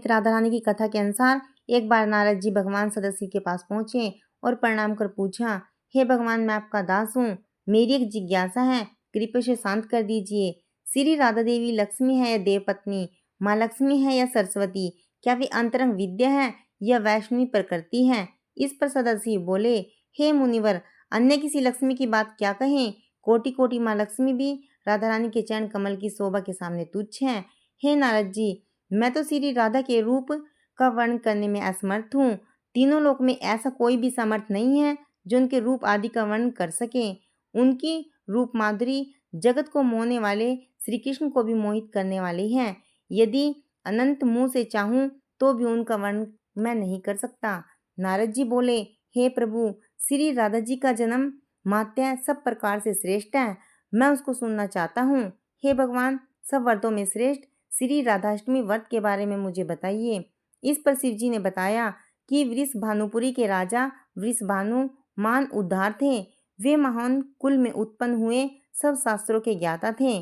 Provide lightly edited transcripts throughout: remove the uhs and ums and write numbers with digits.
राधा रानी की कथा के अनुसार एक बार नारद जी भगवान सदस्य के पास पहुंचे और प्रणाम कर पूछा, हे भगवान, मैं आपका दास हूँ, मेरी एक जिज्ञासा है, कृपया से शांत कर दीजिए। श्री राधा देवी लक्ष्मी है या देव पत्नी, माँ लक्ष्मी है या सरस्वती, क्या वे अंतरंग विद्या है या वैष्णवी प्रकृति है? इस पर सदस्य बोले, हे मुनिवर, अन्य किसी लक्ष्मी की बात क्या कहें, कोटि कोटि माँ लक्ष्मी भी राधा रानी के चरण कमल की शोभा के सामने तुच्छ है। हे नारद जी, मैं तो श्री राधा के रूप का वर्णन करने में असमर्थ हूँ। तीनों लोक में ऐसा कोई भी समर्थ नहीं है जो उनके रूप आदि का वर्णन कर सके। उनकी रूप माधुरी जगत को मोहने वाले श्री कृष्ण को भी मोहित करने वाली है। यदि अनंत मुंह से चाहूं तो भी उनका वर्णन मैं नहीं कर सकता। नारद जी बोले, हे प्रभु, श्री राधा जी का जन्म मात्या सब प्रकार से श्रेष्ठ है, मैं उसको सुनना चाहता हूँ। हे भगवान, सब व्रतों में श्रेष्ठ श्री राधाष्टमी व्रत के बारे में मुझे बताइए। इस पर शिव जी ने बताया कि वृषभानुपुरी के राजा वृषभानु महान उद्धार थे। वे महान कुल में उत्पन्न हुए सब शास्त्रों के ज्ञाता थे।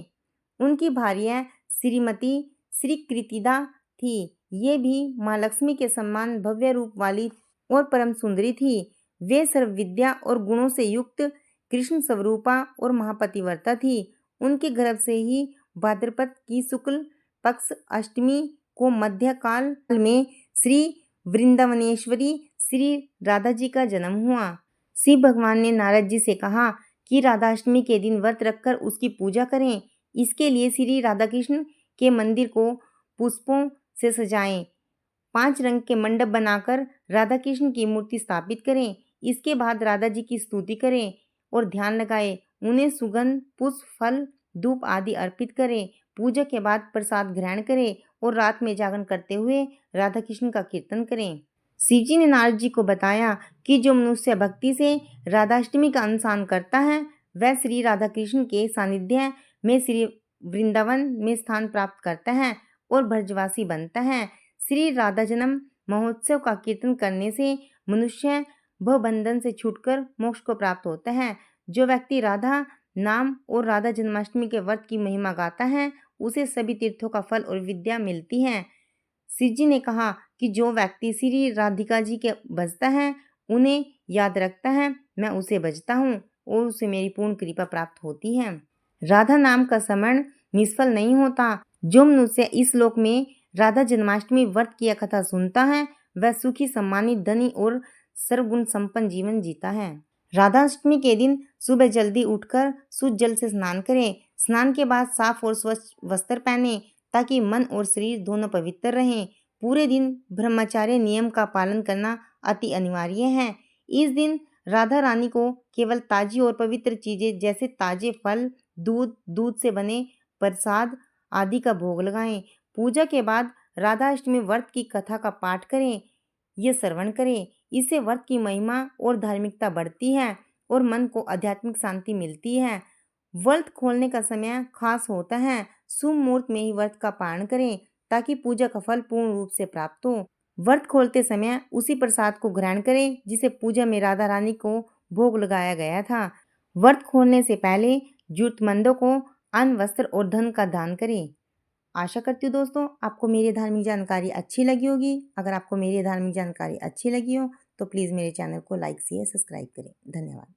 उनकी भार्या श्रीमती श्री कृतिदा थी। ये भी माँ लक्ष्मी के समान भव्य रूप वाली और परम सुंदरी थी। वे सर्व विद्या और गुणों से युक्त कृष्ण स्वरूपा और महापतिव्रता थी। उनके गर्भ से ही भाद्रपद की शुक्ल पक्ष अष्टमी को मध्य काल में श्री वृंदावनेश्वरी श्री राधा जी का जन्म हुआ। शिव भगवान ने नारद जी से कहा कि राधाष्टमी के दिन व्रत रखकर उसकी पूजा करें। इसके लिए श्री राधा कृष्ण के मंदिर को पुष्पों से सजाएं, 5 रंग के मंडप बनाकर राधा कृष्ण की मूर्ति स्थापित करें। इसके बाद राधा जी की स्तुति करें और ध्यान लगाएं, उन्हें सुगंध, पुष्प, फल, धूप आदि अर्पित करें। पूजा के बाद प्रसाद ग्रहण करें और रात में जागरण करते हुए राधा कृष्ण का कीर्तन करें। शिव जी ने नारद जी को बताया कि जो मनुष्य भक्ति से राधाष्टमी का अनुष्ठान करता है वह श्री राधा कृष्ण के सानिध्य में श्री वृंदावन में स्थान प्राप्त करता है और ब्रजवासी बनता है। श्री राधा जन्म महोत्सव का कीर्तन करने से मनुष्य भवबंधन से छूटकर मोक्ष को प्राप्त होता है। जो व्यक्ति राधा नाम और राधा जन्माष्टमी के व्रत की महिमा गाता है उसे सभी तीर्थों का फल और विद्या मिलती है। शिव जी ने कहा कि जो व्यक्ति श्री राधिका जी के भजता है, उन्हें याद रखता है, मैं उसे भजता हूँ और उसे मेरी पूर्ण कृपा प्राप्त होती है। राधा नाम का स्मरण निष्फल नहीं होता। जो मनुष्य इस लोक में राधा जन्माष्टमी व्रत की कथा सुनता है वह सुखी, सम्मानित, धनी और सर्वगुण संपन्न जीवन जीता है। राधाष्टमी के दिन सुबह जल्दी उठकर शुद्ध जल से स्नान करें। स्नान के बाद साफ और स्वच्छ वस्त्र पहने ताकि मन और शरीर दोनों पवित्र रहें। पूरे दिन ब्रह्मचर्य नियम का पालन करना अति अनिवार्य है। इस दिन राधा रानी को केवल ताजी और पवित्र चीजें जैसे ताजे फल, दूध, दूध से बने प्रसाद आदि का भोग लगाएं। पूजा के बाद राधाष्टमी व्रत की कथा का पाठ करें, ये श्रवण करें। इससे व्रत की महिमा और धार्मिकता बढ़ती है और मन को आध्यात्मिक शांति मिलती है। व्रत खोलने का समय खास होता है। शुभ मुहूर्त में ही व्रत का पारण करें ताकि पूजा का फल पूर्ण रूप से प्राप्त हो। व्रत खोलते समय उसी प्रसाद को ग्रहण करें जिसे पूजा में राधा रानी को भोग लगाया गया था। व्रत खोलने से पहले जरूरतमंदों को अन्न, वस्त्र और धन का दान करें। आशा करती हूँ दोस्तों आपको मेरी धार्मिक जानकारी अच्छी लगी होगी। अगर आपको मेरी धार्मिक जानकारी अच्छी लगी हो तो प्लीज़ मेरे चैनल को लाइक, शेयर, सब्सक्राइब करें। धन्यवाद।